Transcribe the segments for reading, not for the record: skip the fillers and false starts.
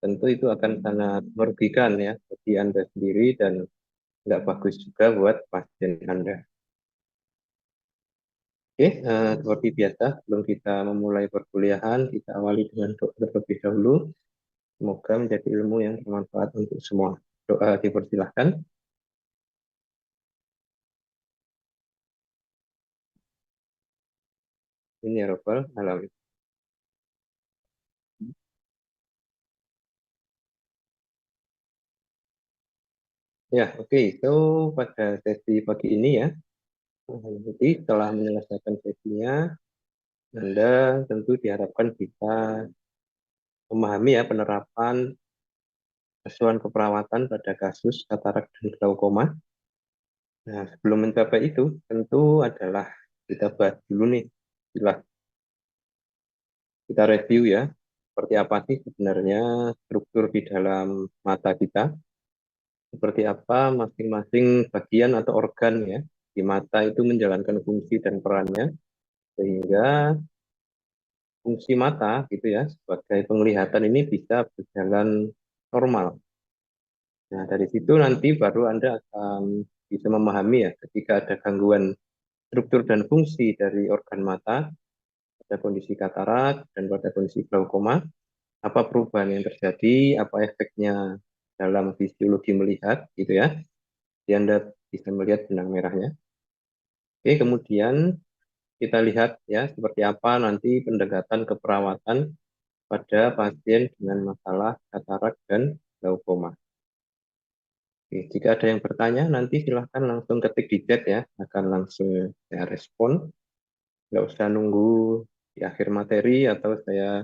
tentu itu akan sangat merugikan ya bagi Anda sendiri dan nggak bagus juga buat pasien Anda. Oke, seperti biasa, sebelum kita memulai perkuliahan, kita awali dengan doa terlebih dahulu. Semoga menjadi ilmu yang bermanfaat untuk semua. Doa dipersilahkan. Ini ya Rabbal Alamin. Ya, oke. So, pada sesi pagi ini ya, jadi setelah menyelesaikan sesinya, Anda tentu diharapkan bisa memahami ya penerapan asuhan keperawatan pada kasus katarak dan glaukoma. Nah, sebelum mencapai itu, tentu adalah kita bahas dulu nih, istilah kita review ya, seperti apa sih sebenarnya struktur di dalam mata kita, seperti apa masing-masing bagian atau organ ya di mata itu menjalankan fungsi dan perannya, sehingga fungsi mata gitu ya sebagai penglihatan ini bisa berjalan normal. Nah, dari situ nanti baru Anda akan bisa memahami ya ketika ada gangguan struktur dan fungsi dari organ mata pada kondisi katarak dan pada kondisi glaukoma, apa perubahan yang terjadi, apa efeknya dalam fisiologi melihat gitu ya. Jadi Anda bisa melihat benang merahnya. Oke, kemudian kita lihat ya seperti apa nanti pendekatan keperawatan pada pasien dengan masalah katarak dan glaukoma. Oke, jika ada yang bertanya, nanti silahkan langsung ketik di chat ya, akan langsung saya respon. Nggak usah nunggu di akhir materi atau saya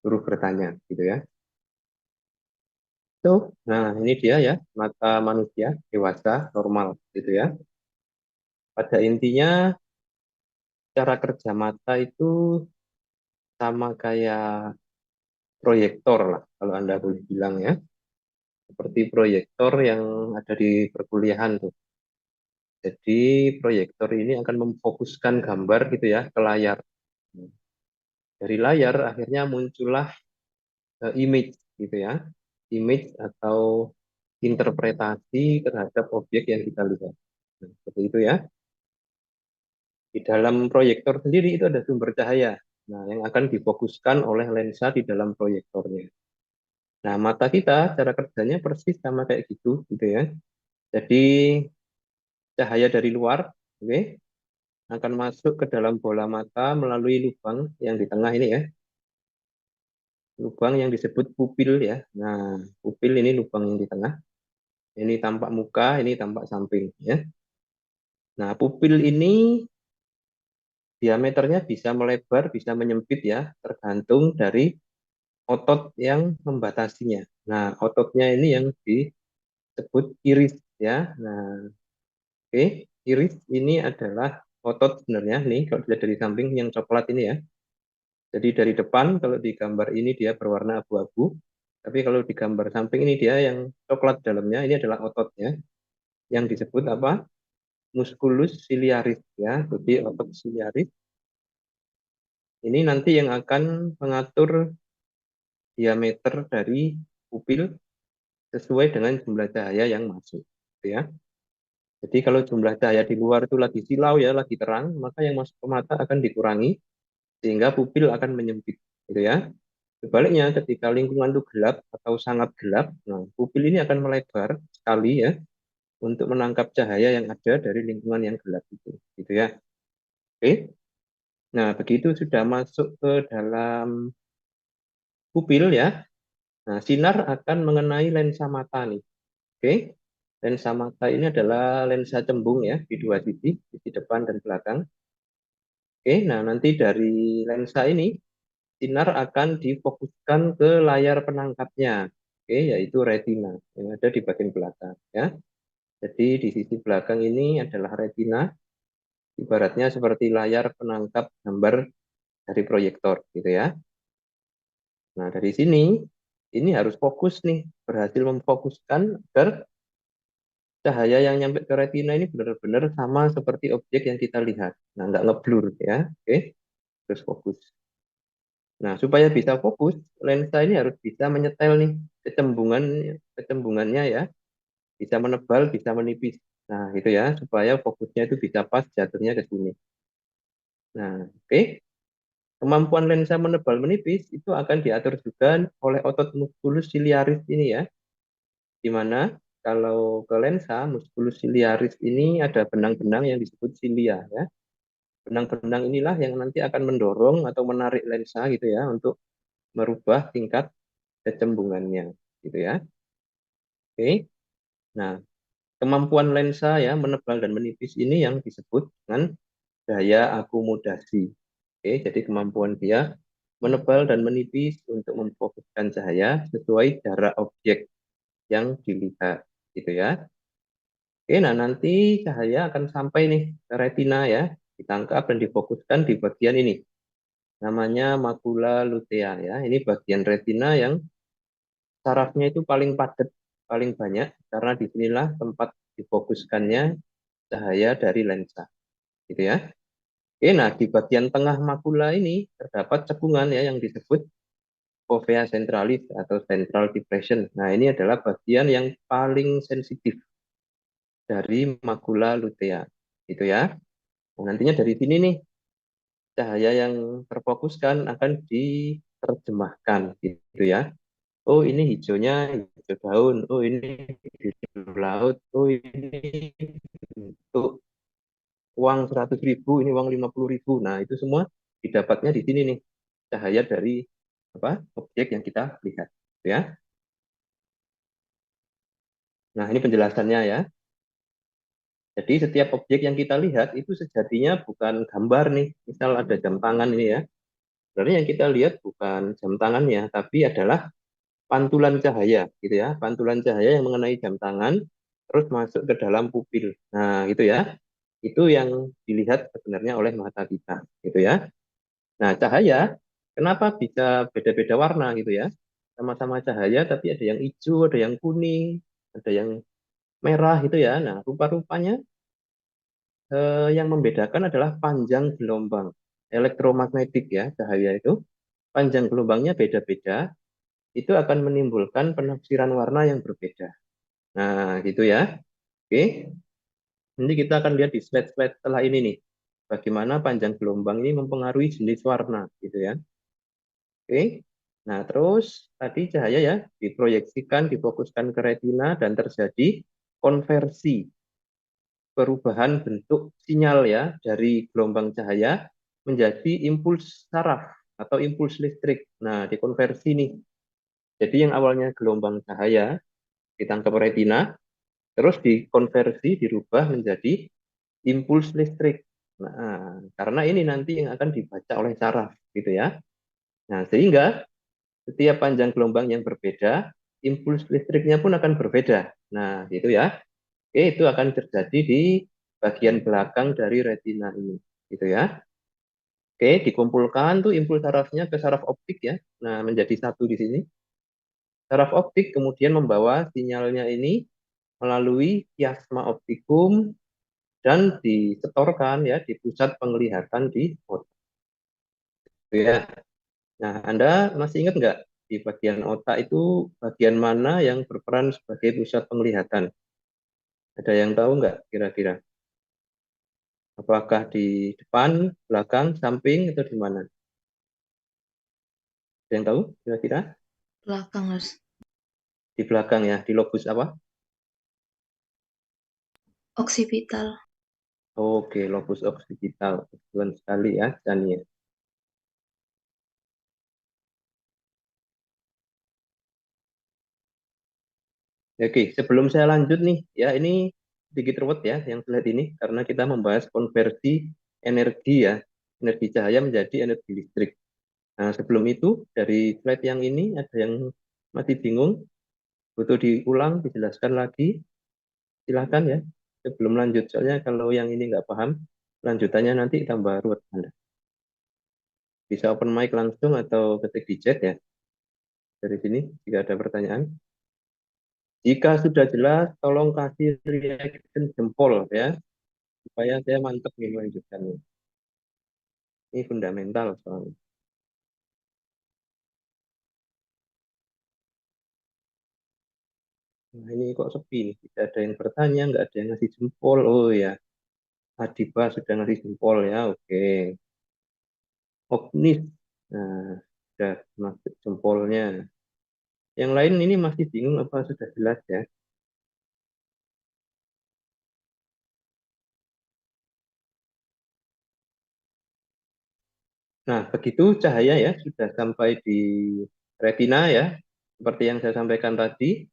suruh bertanya, gitu ya. So, nah ini dia ya, mata manusia dewasa normal, gitu ya. Pada intinya, cara kerja mata itu sama kayak proyektor lah, kalau Anda boleh bilang ya. Seperti proyektor yang ada di perkuliahan tuh. Jadi proyektor ini akan memfokuskan gambar gitu ya ke layar. Dari layar akhirnya muncullah image gitu ya. Image atau interpretasi terhadap objek yang kita lihat. Nah, seperti itu ya. Di dalam proyektor sendiri itu ada sumber cahaya. Nah, yang akan difokuskan oleh lensa di dalam proyektornya. Nah, mata kita cara kerjanya persis sama kayak gitu ya. Jadi cahaya dari luar, oke, akan masuk ke dalam bola mata melalui lubang yang di tengah ini ya. Lubang yang disebut pupil ya. Nah, pupil ini lubang yang di tengah. Ini tampak muka, ini tampak samping ya. Nah, pupil ini diameternya bisa melebar, bisa menyempit ya, tergantung dari otot yang membatasinya. Nah, ototnya ini yang disebut iris ya. Nah, oke, iris ini adalah otot sebenarnya nih kalau dilihat dari samping yang coklat ini ya. Jadi dari depan kalau di gambar ini dia berwarna abu-abu, tapi kalau di gambar samping ini dia yang coklat dalamnya ini adalah ototnya yang disebut apa? Musculus ciliaris ya. Jadi otot ciliaris ini nanti yang akan mengatur diameter dari pupil sesuai dengan jumlah cahaya yang masuk gitu ya. Jadi kalau jumlah cahaya di luar itu lagi silau ya, lagi terang, maka yang masuk ke mata akan dikurangi sehingga pupil akan menyempit gitu ya. Sebaliknya ketika lingkungan itu gelap atau sangat gelap, nah pupil ini akan melebar sekali ya untuk menangkap cahaya yang ada dari lingkungan yang gelap itu gitu ya. Oke. Nah, begitu sudah masuk ke dalam pupil ya. Nah, sinar akan mengenai lensa mata nih. Oke. Lensa mata ini adalah lensa cembung ya di dua sisi depan dan belakang. Oke, nah nanti dari lensa ini sinar akan difokuskan ke layar penangkapnya. Oke, yaitu retina yang ada di bagian belakang ya. Jadi di sisi belakang ini adalah retina, ibaratnya seperti layar penangkap gambar dari proyektor gitu ya. Nah, dari sini ini harus fokus nih, berhasil memfokuskan agar cahaya yang nyampe ke retina ini benar-benar sama seperti objek yang kita lihat. Nah, nggak ngeblur ya. Oke, terus fokus. Nah, supaya bisa fokus, lensa ini harus bisa menyetel nih kecembungan kecembungannya ya, bisa menebal, bisa menipis. Nah, gitu ya, supaya fokusnya itu bisa pas jatuhnya ke sini. Nah, oke. Kemampuan lensa menebal menipis itu akan diatur juga oleh otot muskulus ciliaris ini ya, di mana kalau ke lensa muskulus ciliaris ini ada benang-benang yang disebut cilia ya. Benang-benang inilah yang nanti akan mendorong atau menarik lensa gitu ya untuk merubah tingkat kecembungannya gitu ya. Oke. Nah, kemampuan lensa ya menebal dan menipis ini yang disebut dengan daya akomodasi. Oke, jadi kemampuan dia menebal dan menipis untuk memfokuskan cahaya sesuai jarak objek yang dilihat gitu ya. Oke, nah nanti cahaya akan sampai nih ke retina ya, ditangkap dan difokuskan di bagian ini. Namanya makula lutea ya. Ini bagian retina yang sarafnya itu paling padat, paling banyak karena disinilah tempat difokuskannya cahaya dari lensa, gitu ya. Oke, nah di bagian tengah makula ini terdapat cekungan ya yang disebut fovea centralis atau central depression. Nah, ini adalah bagian yang paling sensitif dari makula lutea, gitu ya. Nah, nantinya dari sini nih cahaya yang terfokuskan akan diterjemahkan, gitu ya. Oh, ini hijaunya hijau daun. Oh, ini biru laut. Oh, ini untuk uang 100.000, ini uang 50.000. Nah, itu semua didapatnya di sini nih cahaya dari apa objek yang kita lihat, ya. Nah, ini penjelasannya ya. Jadi setiap objek yang kita lihat itu sejatinya bukan gambar nih. Misal ada jam tangan ini ya. Sebenarnya yang kita lihat bukan jam tangannya, tapi adalah pantulan cahaya, gitu ya. Pantulan cahaya yang mengenai jam tangan terus masuk ke dalam pupil. Nah, gitu ya. Itu yang dilihat sebenarnya oleh mata kita, gitu ya. Nah, cahaya kenapa bisa beda-beda warna gitu ya? Sama-sama cahaya tapi ada yang hijau, ada yang kuning, ada yang merah gitu ya. Nah, rupa-rupanya yang membedakan adalah panjang gelombang elektromagnetik ya, cahaya itu. Panjang gelombangnya beda-beda, itu akan menimbulkan penafsiran warna yang berbeda. Nah, gitu ya. Oke, nanti kita akan lihat di slide-slide setelah ini nih, bagaimana panjang gelombang ini mempengaruhi jenis warna, gitu ya. Oke, nah terus tadi cahaya ya diproyeksikan, difokuskan ke retina dan terjadi konversi perubahan bentuk sinyal ya dari gelombang cahaya menjadi impuls saraf atau impuls listrik. Nah, dikonversi nih. Jadi yang awalnya gelombang cahaya ditangkap retina, terus dikonversi, dirubah menjadi impuls listrik. Nah, karena ini nanti yang akan dibaca oleh saraf, gitu ya. Nah, sehingga setiap panjang gelombang yang berbeda, impuls listriknya pun akan berbeda. Nah, gitu ya. Oke, itu akan terjadi di bagian belakang dari retina ini, gitu ya. Oke, dikumpulkan tuh impuls sarafnya ke saraf optik ya. Nah, menjadi satu di sini. Saraf optik kemudian membawa sinyalnya ini melalui kiasma optikum dan disetorkan ya di pusat penglihatan di otak. Ya. Nah, Anda masih ingat nggak di bagian otak itu bagian mana yang berperan sebagai pusat penglihatan? Ada yang tahu nggak kira-kira? Apakah di depan, belakang, samping, atau di mana? Ada yang tahu kira-kira? Belakang, Mas. Di belakang ya, di lobus apa? Oksipital. Oke, lobus occipital. Kebetulan sekali ya, Chania. Oke, sebelum saya lanjut nih, ya ini sedikit ruwet ya yang slide ini, karena kita membahas konversi energi ya, energi cahaya menjadi energi listrik. Nah, sebelum itu, dari slide yang ini ada yang masih bingung, butuh diulang, dijelaskan lagi, silakan ya. Sebelum lanjut, soalnya kalau yang ini nggak paham, lanjutannya nanti tambah ruwet Anda. Bisa open mic langsung atau ketik di chat ya, dari sini, jika ada pertanyaan. Jika sudah jelas, tolong kasih reaction jempol ya, supaya saya mantap nih melanjutkannya. Ini fundamental soalnya. Nah, ini kok sepi nih. Tidak ada yang bertanya, nggak ada yang ngasih jempol. Oh ya, Adiba sudah ngasih jempol ya. Oke. Opnis. Nah, sudah masuk jempolnya. Yang lain ini masih bingung apa sudah jelas ya? Nah, begitu cahaya ya sudah sampai di retina ya. Seperti yang saya sampaikan tadi,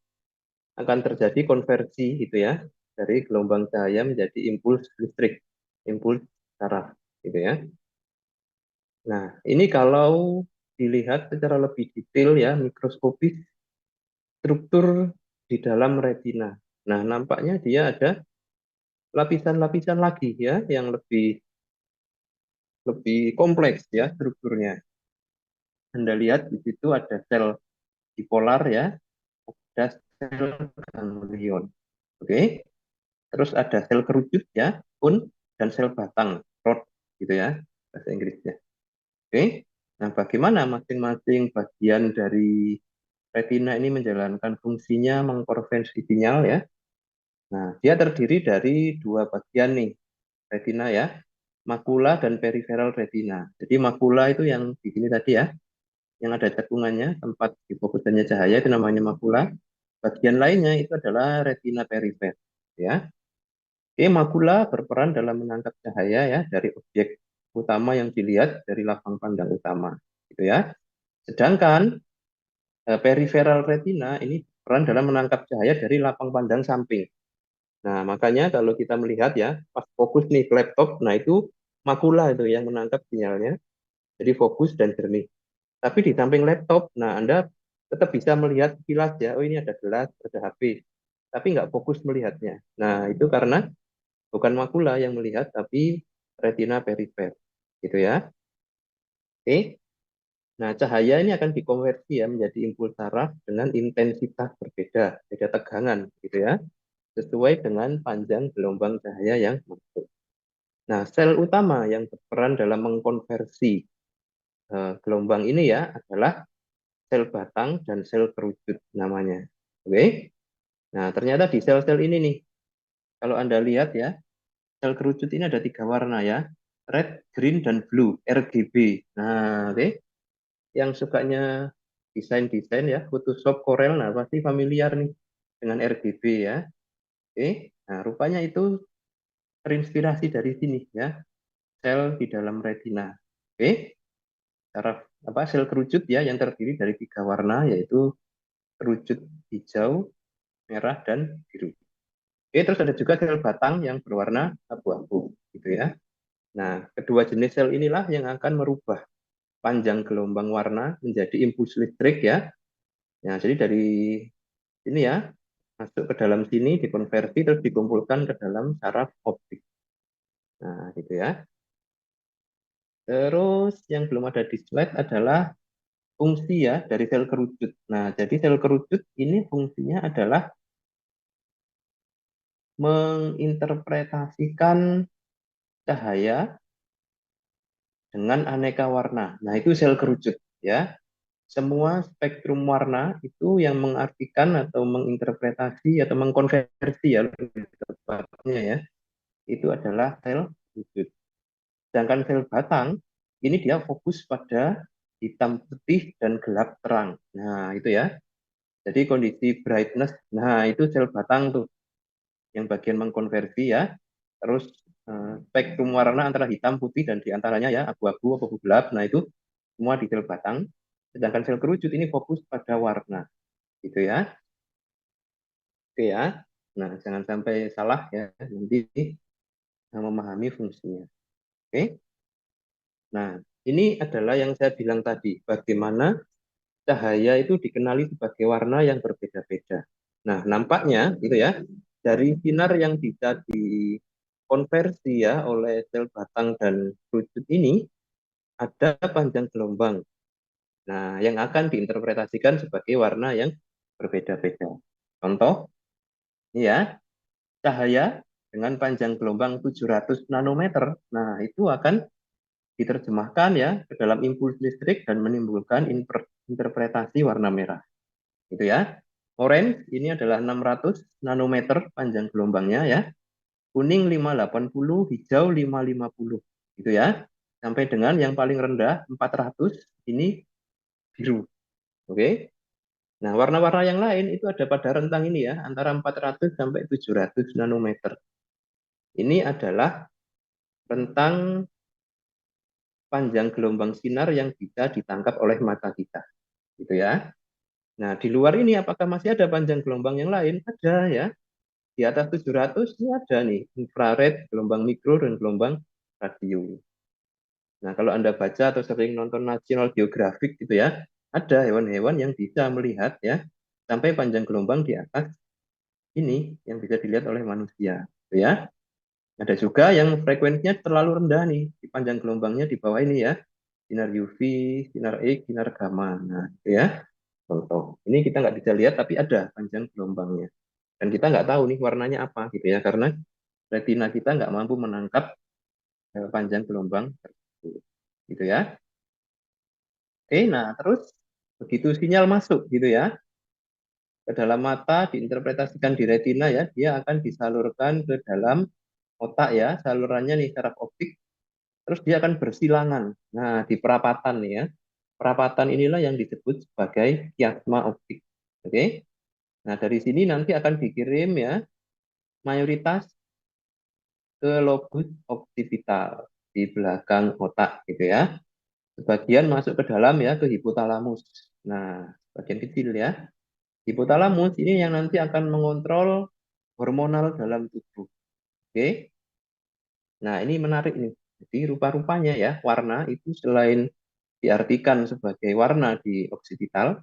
akan terjadi konversi gitu ya dari gelombang cahaya menjadi impuls listrik, impuls saraf gitu ya. Nah, ini kalau dilihat secara lebih detail ya, mikroskopis struktur di dalam retina. Nah, nampaknya dia ada lapisan-lapisan lagi ya yang lebih lebih kompleks ya strukturnya. Anda lihat di situ ada sel bipolar ya, ada sel ganglion. Oke. Terus ada sel kerucut ya, kun dan sel batang, rod gitu ya bahasa Inggrisnya. Oke. Nah, bagaimana masing-masing bagian dari retina ini menjalankan fungsinya mengkonversi sinyal ya? Nah, dia terdiri dari dua bagian nih, retina ya, makula dan periferal retina. Jadi makula itu yang di sini tadi ya, yang ada cekungannya, tempat difokuskannya cahaya itu namanya makula. Bagian lainnya itu adalah retina perifer. Ya, oke, makula berperan dalam menangkap cahaya ya dari objek utama yang dilihat dari lapang pandang utama, gitu ya. Sedangkan peripheral retina ini berperan dalam menangkap cahaya dari lapang pandang samping. Nah, makanya kalau kita melihat ya, pas fokus nih ke laptop, nah itu makula itu yang menangkap sinyalnya, jadi fokus dan jernih. Tapi di samping laptop, nah Anda tetap bisa melihat kilas ya, oh ini ada gelas, ada HP, tapi nggak fokus melihatnya. Nah, itu karena bukan makula yang melihat, tapi retina perifer, gitu ya. Oke. Nah, cahaya ini akan dikonversi ya menjadi impuls saraf dengan intensitas berbeda, beda tegangan, gitu ya, sesuai dengan panjang gelombang cahaya yang masuk. Nah, sel utama yang berperan dalam mengkonversi gelombang ini ya adalah sel batang dan sel kerucut namanya. Oke. Nah, ternyata di sel-sel ini nih, kalau Anda lihat ya, sel kerucut ini ada tiga warna ya, red, green, dan blue, RGB. Nah, oke, yang sukanya desain-desain ya, Photoshop, Corel, nah pasti familiar nih dengan RGB ya. Oke, nah rupanya itu terinspirasi dari sini ya, sel di dalam retina. Oke, cara apa sel kerucut ya yang terdiri dari tiga warna yaitu kerucut hijau, merah, dan biru. Oke, terus ada juga sel batang yang berwarna abu-abu gitu ya. Nah, kedua jenis sel inilah yang akan merubah panjang gelombang warna menjadi impuls listrik ya. Nah, jadi dari sini ya, masuk ke dalam sini, dikonversi, terus dikumpulkan ke dalam saraf optik. Nah, gitu ya. Terus yang belum ada di slide adalah fungsi ya dari sel kerucut. Nah, jadi sel kerucut ini fungsinya adalah menginterpretasikan cahaya dengan aneka warna. Nah, itu sel kerucut ya. Semua spektrum warna itu yang mengartikan atau menginterpretasi atau mengkonversi ya lebih tepatnya ya, itu adalah sel kerucut. Sedangkan sel batang ini dia fokus pada hitam putih dan gelap terang. Nah, itu ya. Jadi kondisi brightness, nah itu sel batang tuh yang bagian mengkonversi ya. Terus spektrum warna antara hitam, putih, dan diantaranya ya abu-abu, abu gelap. Nah itu semua di sel batang. Sedangkan sel kerucut ini fokus pada warna, gitu ya. Oke ya. Nah jangan sampai salah ya nanti memahami fungsinya. Oke. Nah ini adalah yang saya bilang tadi, bagaimana cahaya itu dikenali sebagai warna yang berbeda-beda. Nah nampaknya gitu ya dari sinar yang bisa dikonversi ya oleh sel batang dan kerucut ini ada panjang gelombang. Nah, yang akan diinterpretasikan sebagai warna yang berbeda-beda. Contoh, ini ya, cahaya dengan panjang gelombang 700 nanometer. Nah, itu akan diterjemahkan ya ke dalam impuls listrik dan menimbulkan interpretasi warna merah. Gitu ya. Orange ini adalah 600 nanometer panjang gelombangnya ya. Kuning 580, hijau 550. Gitu ya. Sampai dengan yang paling rendah 400 ini biru. Oke. Nah, warna-warna yang lain itu ada pada rentang ini ya, antara 400 sampai 700 nanometer. Ini adalah rentang panjang gelombang sinar yang bisa ditangkap oleh mata kita. Gitu ya. Nah, di luar ini apakah masih ada panjang gelombang yang lain? Ada ya. Di atas 700 ini ada nih, infrared, gelombang mikro, dan gelombang radio. Nah, kalau Anda baca atau sering nonton National Geographic gitu ya, ada hewan-hewan yang bisa melihat ya, sampai panjang gelombang di atas ini yang bisa dilihat oleh manusia. Gitu ya. Ada juga yang frekuensinya terlalu rendah nih, di panjang gelombangnya di bawah ini ya, sinar UV, sinar X, sinar gamma. Nah, gitu ya. Contoh. Ini kita nggak bisa lihat, tapi ada panjang gelombangnya. Dan kita nggak tahu nih warnanya apa gitu ya, karena retina kita nggak mampu menangkap panjang gelombang tersebut. Gitu ya. Oke, nah terus begitu sinyal masuk gitu ya, ke dalam mata diinterpretasikan di retina ya, dia akan disalurkan ke dalam otak ya, salurannya nih saraf optik, terus dia akan bersilangan. Nah, di perapatan nih ya, perapatan inilah yang disebut sebagai kiasma optik. Oke, nah dari sini nanti akan dikirim ya, mayoritas ke lobus occipital di belakang otak gitu ya. Sebagian masuk ke dalam ya, ke hipotalamus. Nah, bagian kecil ya. Hipotalamus ini yang nanti akan mengontrol hormonal dalam tubuh. Oke. Nah, ini menarik nih. Jadi rupa-rupanya ya, warna itu selain diartikan sebagai warna di oksipital,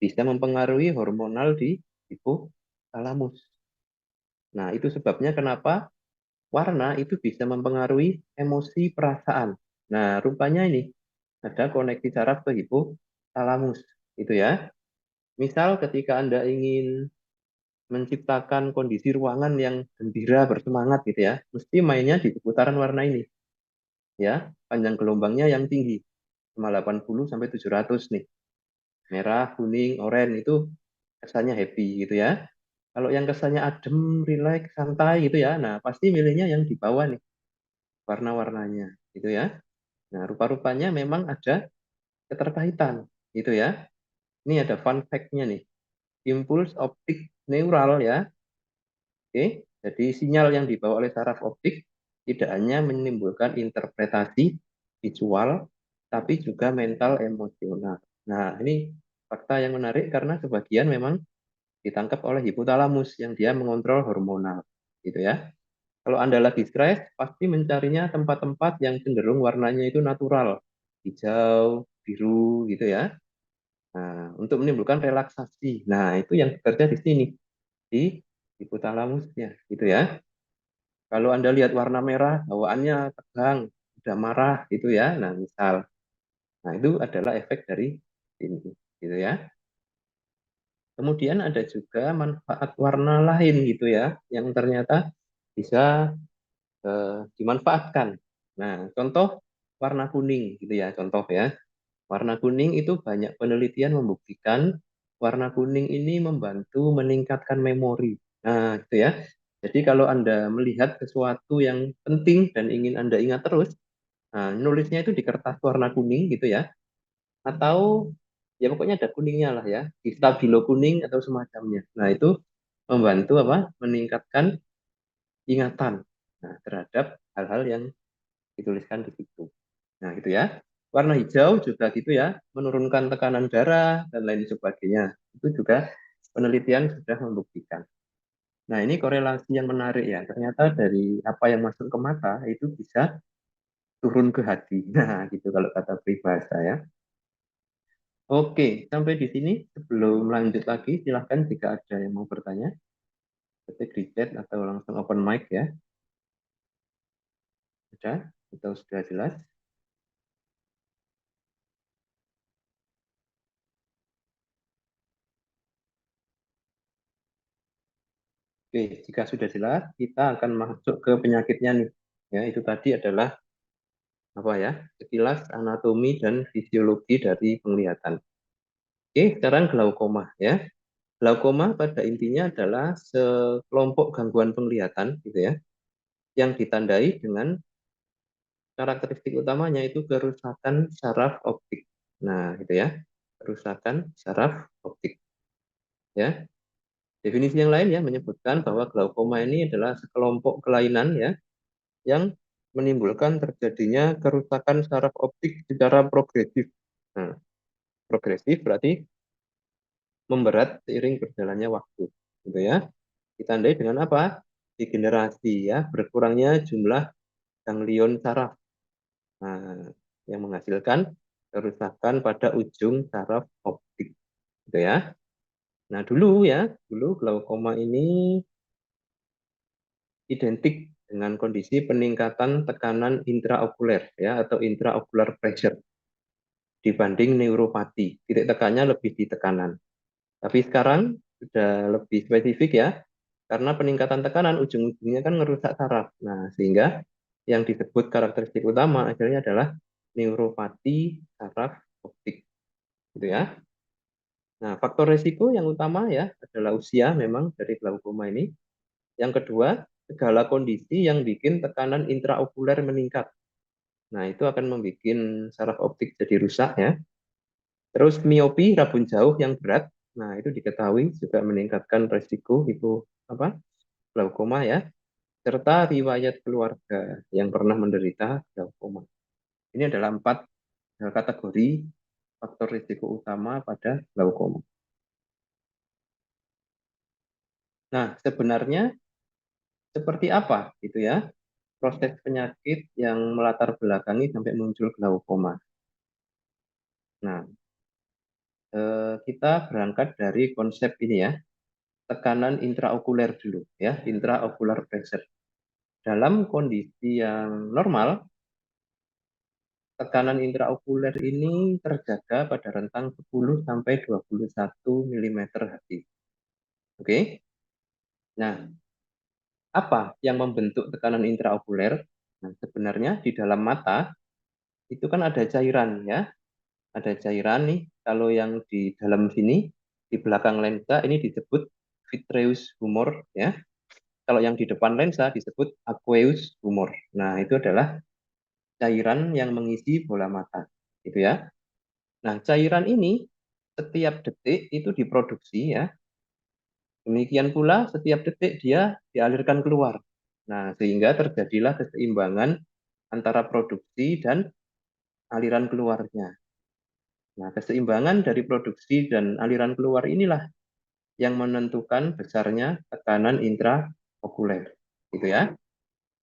bisa mempengaruhi hormonal di hipotalamus. Nah, itu sebabnya kenapa warna itu bisa mempengaruhi emosi perasaan. Nah, rupanya ini ada koneksi saraf ke hipotalamus. Itu ya. Misal ketika Anda ingin menciptakan kondisi ruangan yang gembira, bersemangat gitu ya, mesti mainnya di seputaran warna ini. Ya, panjang gelombangnya yang tinggi, 80 sampai 700 nih. Merah, kuning, oranye itu kesannya happy gitu ya. Kalau yang kesannya adem, rileks, santai gitu ya, nah pasti milihnya yang di bawah nih, warna-warnanya gitu ya. Nah, rupa-rupanya memang ada keterkaitan gitu ya. Ini ada fun fact-nya nih. Impuls optik neural ya. Oke, jadi sinyal yang dibawa oleh saraf optik tidak hanya menimbulkan interpretasi visual, tapi juga mental emosional. Nah, ini fakta yang menarik karena sebagian memang ditangkap oleh hipotalamus yang dia mengontrol hormonal, gitu ya. Kalau Anda lagi stres, pasti mencarinya tempat-tempat yang cenderung warnanya itu natural, hijau, biru, gitu ya. Nah, untuk menimbulkan relaksasi. Nah, itu yang bekerja di sini, di hipotalamusnya, gitu ya. Kalau Anda lihat warna merah, bawaannya tegang, sudah marah, gitu ya. Nah, misal, nah itu adalah efek dari ini, gitu ya. Kemudian ada juga manfaat warna lain, gitu ya, yang ternyata bisa dimanfaatkan. Nah, contoh warna kuning, gitu ya, contoh ya. Warna kuning itu banyak penelitian membuktikan warna kuning ini membantu meningkatkan memori. Nah, gitu ya. Jadi kalau Anda melihat sesuatu yang penting dan ingin Anda ingat terus, nah, nulisnya itu di kertas warna kuning gitu ya. Atau ya pokoknya ada kuningnya lah ya, di stabilo kuning atau semacamnya. Nah, itu membantu apa? Meningkatkan ingatan nah, terhadap hal-hal yang dituliskan di situ. Nah, gitu ya. Warna hijau juga gitu ya, menurunkan tekanan darah dan lain sebagainya. Itu juga penelitian sudah membuktikan. Nah, ini korelasi yang menarik ya. Ternyata dari apa yang masuk ke mata itu bisa turun ke hati. Nah, gitu kalau kata peribahasa ya. Oke, sampai di sini. Sebelum lanjut lagi, silahkan jika ada yang mau bertanya, ketik di chat atau langsung open mic ya. Sudah? Atau sudah jelas? Oke, jika sudah jelas, kita akan masuk ke penyakitnya nih. Ya, itu tadi adalah apa ya? Sekilas anatomi dan fisiologi dari penglihatan. Oke, sekarang glaukoma ya. Glaukoma pada intinya adalah sekelompok gangguan penglihatan gitu ya, yang ditandai dengan karakteristik utamanya itu kerusakan saraf optik. Nah, gitu ya. Kerusakan saraf optik ya. Definisi yang lain ya menyebutkan bahwa glaukoma ini adalah sekelompok kelainan ya yang menimbulkan terjadinya kerusakan saraf optik secara progresif. Nah, progresif berarti memberat seiring berjalannya waktu, gitu ya. Ditandai dengan apa? Degenerasi ya, berkurangnya jumlah ganglion saraf. Nah, yang menghasilkan kerusakan pada ujung saraf optik, gitu ya. Nah, dulu glaukoma ini identik dengan kondisi peningkatan tekanan intraokuler ya atau intraocular pressure dibanding neuropati. Titik tekannya lebih di tekanan. Tapi sekarang sudah lebih spesifik ya, karena peningkatan tekanan ujung-ujungnya kan ngerusak saraf. Nah, sehingga yang disebut karakteristik utama akhirnya adalah neuropati saraf optik, gitu ya. Nah, faktor resiko yang utama ya adalah usia memang dari glaukoma ini. Yang kedua, segala kondisi yang bikin tekanan intraokuler meningkat. Nah, itu akan membuat saraf optik jadi rusak ya. Terus miopi, rabun jauh yang berat. Nah, itu diketahui juga meningkatkan resiko itu apa? Glaukoma ya, serta riwayat keluarga yang pernah menderita glaukoma. Ini adalah 4 kategori faktor risiko utama pada glaukoma. Nah, sebenarnya seperti apa gitu ya proses penyakit yang melatar belakangi sampai muncul glaukoma. Nah, kita berangkat dari konsep ini ya, tekanan intraokuler dulu ya, intraocular pressure. Dalam kondisi yang normal, tekanan intraokuler ini terjaga pada rentang 10 sampai 21 mm Hg. Oke. Nah, apa yang membentuk tekanan intraokuler? Nah, sebenarnya di dalam mata itu kan ada cairan ya, ada cairan nih. Kalau yang di dalam sini di belakang lensa ini disebut vitreous humor ya. Kalau yang di depan lensa disebut aqueous humor. Nah, itu adalah cairan yang mengisi bola mata. Gitu ya. Nah, cairan ini setiap detik itu diproduksi ya. Demikian pula setiap detik dia dialirkan keluar. Nah, sehingga terjadilah keseimbangan antara produksi dan aliran keluarnya. Nah, keseimbangan dari produksi dan aliran keluar inilah yang menentukan besarnya tekanan intraokuler. Gitu ya.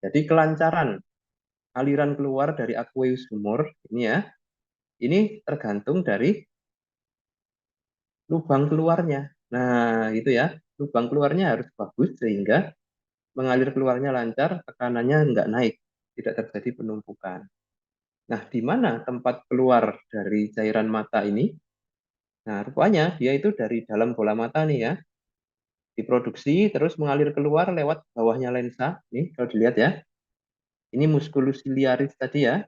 Jadi kelancaran aliran keluar dari aqueous humor ini ya, ini tergantung dari lubang keluarnya. Nah, itu ya. Lubang keluarnya harus bagus sehingga mengalir keluarnya lancar, tekanannya nggak naik, tidak terjadi penumpukan. Nah, di mana tempat keluar dari cairan mata ini? Nah, rupanya dia itu dari dalam bola mata nih ya, diproduksi terus mengalir keluar lewat bawahnya lensa. Nih, kalau dilihat ya, ini musculus ciliaris tadi ya,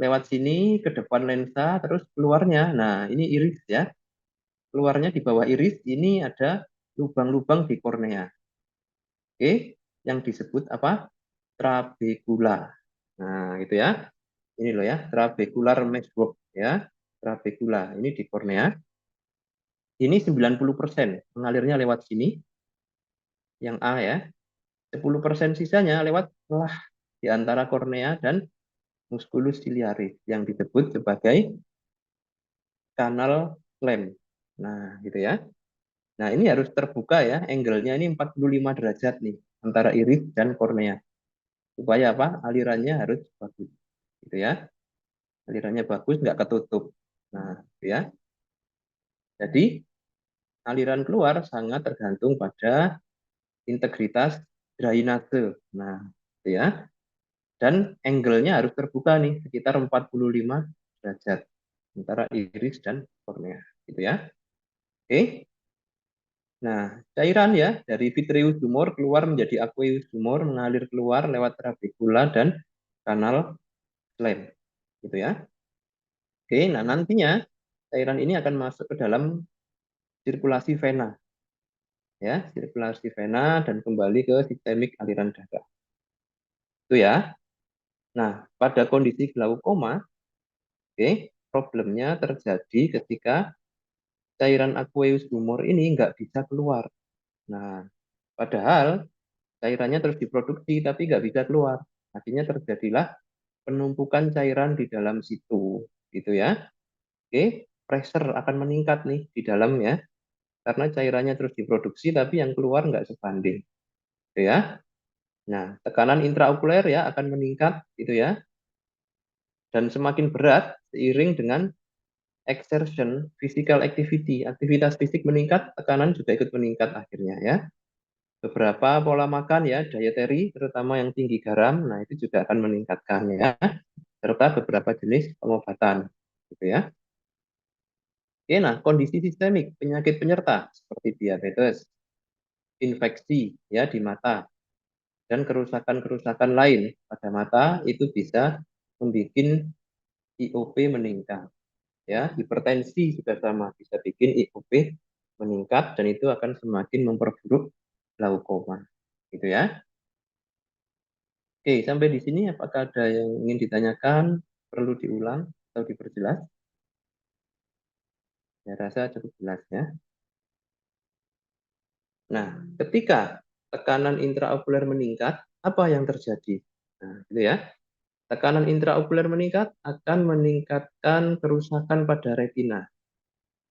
lewat sini ke depan lensa terus keluarnya. Nah, ini iris ya. Keluarnya di bawah iris ini ada lubang-lubang di kornea. Oke, yang disebut apa? Trabekula. Nah, itu ya. Ini loh ya, trabecular meshwork ya. Trabekula. Ini di kornea. Ini 90% mengalirnya lewat sini, yang A ya. 10% sisanya lewat celah di antara kornea dan musculus ciliaris yang disebut sebagai kanal Slem. Nah, gitu ya. Nah, ini harus terbuka ya, angle-nya ini 45 derajat nih antara iris dan kornea. Supaya apa? Alirannya harus bagus. Gitu ya. Alirannya bagus, nggak ketutup. Nah, gitu ya. Jadi, aliran keluar sangat tergantung pada integritas drainase. Nah, gitu ya. Dan angle-nya harus terbuka nih, sekitar 45 derajat antara iris dan kornea. Gitu ya. Oke. Nah, cairan ya dari vitreous humor keluar menjadi aqueous humor, mengalir keluar lewat trabekula dan kanal Slem. Gitu ya. Oke, nah nantinya cairan ini akan masuk ke dalam sirkulasi vena. ya, sirkulasi vena dan kembali ke sistemik aliran darah. Itu ya. Nah, pada kondisi glaukoma, problemnya terjadi ketika cairan aqueous humor ini nggak bisa keluar. Nah, padahal cairannya terus diproduksi tapi nggak bisa keluar. Akhirnya terjadilah penumpukan cairan di dalam situ, gitu ya. Pressure akan meningkat nih di dalam ya, karena cairannya terus diproduksi tapi yang keluar nggak sebanding, gitu ya. Nah, tekanan intraokuler ya akan meningkat, gitu ya, dan semakin berat seiring dengan exertion, physical activity, aktivitas fisik meningkat, tekanan juga ikut meningkat akhirnya ya. Beberapa pola makan ya, dietary, terutama yang tinggi garam, nah itu juga akan meningkatkan ya, serta beberapa jenis pengobatan, gitu ya. Oke, nah kondisi sistemik, penyakit penyerta seperti diabetes, infeksi ya di mata, dan kerusakan-kerusakan lain pada mata itu bisa membuat IOP meningkat. Ya, hipertensi juga sama bisa bikin IOP meningkat dan itu akan semakin memperburuk glaukoma. Gitu ya. Oke, sampai di sini apakah ada yang ingin ditanyakan, perlu diulang atau diperjelas? Saya rasa cukup jelas ya. Nah, ketika tekanan intraokuler meningkat, apa yang terjadi? Nah, gitu ya. Tekanan intraokuler meningkat akan meningkatkan kerusakan pada retina.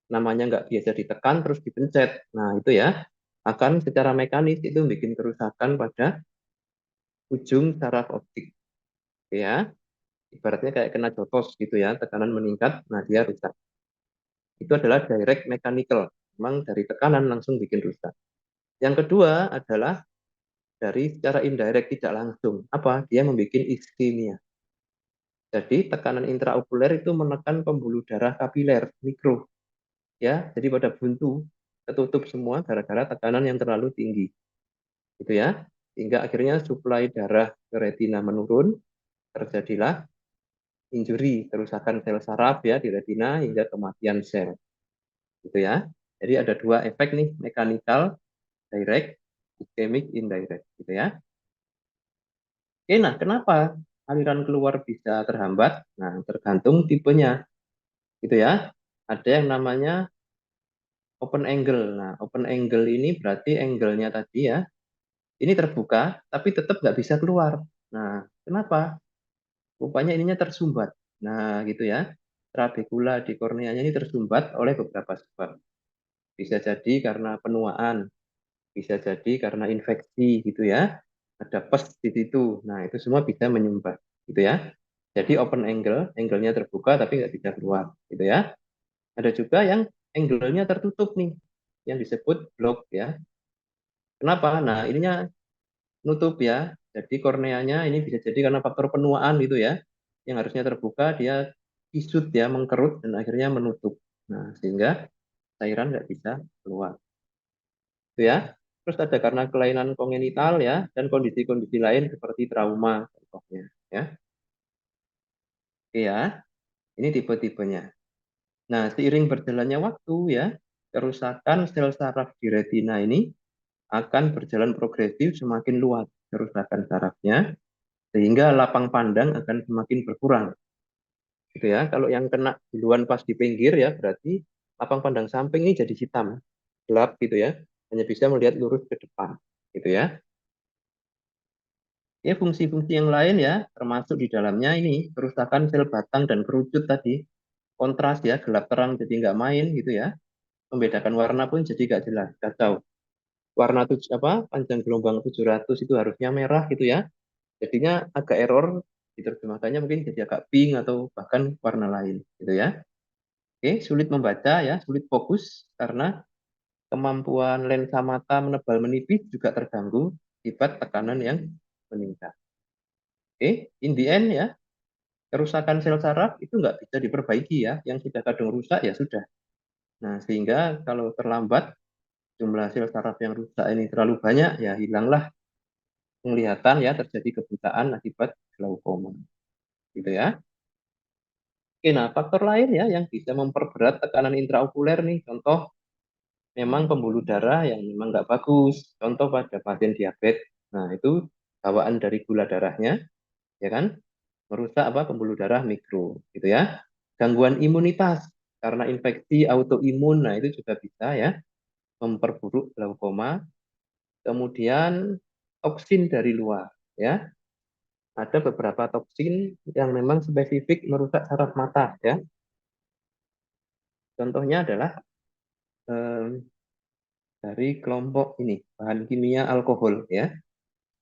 Namanya nggak biasa ditekan terus dipencet. Nah, itu ya. Akan secara mekanis itu bikin kerusakan pada ujung saraf optik. Ya, ibaratnya kayak kena jotos gitu ya, tekanan meningkat, nah dia rusak. Itu adalah direct mechanical. Memang dari tekanan langsung bikin rusak. Yang kedua adalah dari secara indirect tidak langsung. Apa? Dia membuat iskemia. Jadi tekanan intraokuler itu menekan pembuluh darah kapiler mikro. Ya, jadi pada buntu tertutup semua gara-gara tekanan yang terlalu tinggi. Gitu ya. Sehingga akhirnya suplai darah ke retina menurun, terjadilah injury, kerusakan sel saraf ya di retina hingga kematian sel. Gitu ya. Jadi ada dua efek nih, mechanical direct, ischemic indirect gitu ya. Oke, nah kenapa aliran keluar bisa terhambat? Nah, tergantung tipenya gitu ya. Ada yang namanya open angle. Nah, open angle ini berarti angle-nya tadi ya, ini terbuka tapi tetap nggak bisa keluar. Nah, kenapa? Rupanya ininya tersumbat. Nah, gitu ya. Trabekula di korneanya ini tersumbat oleh beberapa sebab. Bisa jadi karena penuaan, bisa jadi karena infeksi gitu ya. Ada pes di situ. Nah, itu semua bisa menyumbat gitu ya. Jadi open angle, angle-nya terbuka tapi nggak bisa keluar gitu ya. Ada juga yang angle-nya tertutup nih, yang disebut block ya. Kenapa? Nah, ininya nutup ya. Jadi korneanya ini bisa jadi karena faktor penuaan gitu ya. Yang harusnya terbuka dia kisut ya, mengkerut dan akhirnya menutup. Nah, sehingga cairan nggak bisa keluar. Itu ya. Terus ada karena kelainan kongenital ya dan kondisi-kondisi lain seperti trauma contohnya ya. Oke ya. Ini tipe-tipenya. Nah, seiring berjalannya waktu ya, kerusakan sel saraf di retina ini akan berjalan progresif semakin luas kerusakan sarafnya sehingga lapang pandang akan semakin berkurang. Gitu ya. Kalau yang kena duluan pas di pinggir ya berarti lapang pandang samping ini jadi hitam, gelap gitu ya. Hanya bisa melihat lurus ke depan. Gitu ya. Ya, fungsi-fungsi yang lain ya, termasuk di dalamnya ini kerusakan sel batang dan kerucut tadi, kontras ya, gelap terang jadi nggak main gitu ya, membedakan warna pun jadi nggak jelas, kacau. Warna panjang gelombang 700 itu harusnya merah gitu ya, jadinya agak error, diterjemahkannya mungkin jadi agak pink atau bahkan warna lain gitu ya. Oke, sulit membaca ya, sulit fokus karena kemampuan lensa mata menebal menipis juga terganggu akibat tekanan yang meningkat. Oke, in the end ya, kerusakan sel saraf itu nggak bisa diperbaiki ya. Yang sudah kadung rusak ya sudah. Nah, sehingga kalau terlambat jumlah sel saraf yang rusak ini terlalu banyak, ya hilanglah penglihatan ya, terjadi kebutaan akibat glaukoma. Gitu ya. Oke, nah faktor lain ya yang bisa memperberat tekanan intraokuler nih, contoh memang pembuluh darah yang memang nggak bagus. Contoh pada pasien diabetes, nah itu bawaan dari gula darahnya, ya kan, merusak apa pembuluh darah mikro, gitu ya. Gangguan imunitas karena infeksi autoimun, nah itu juga bisa ya memperburuk glaukoma. Kemudian toksin dari luar, ya. Ada beberapa toksin yang memang spesifik merusak saraf mata, ya. Contohnya adalah eh, dari kelompok ini bahan kimia alkohol, ya.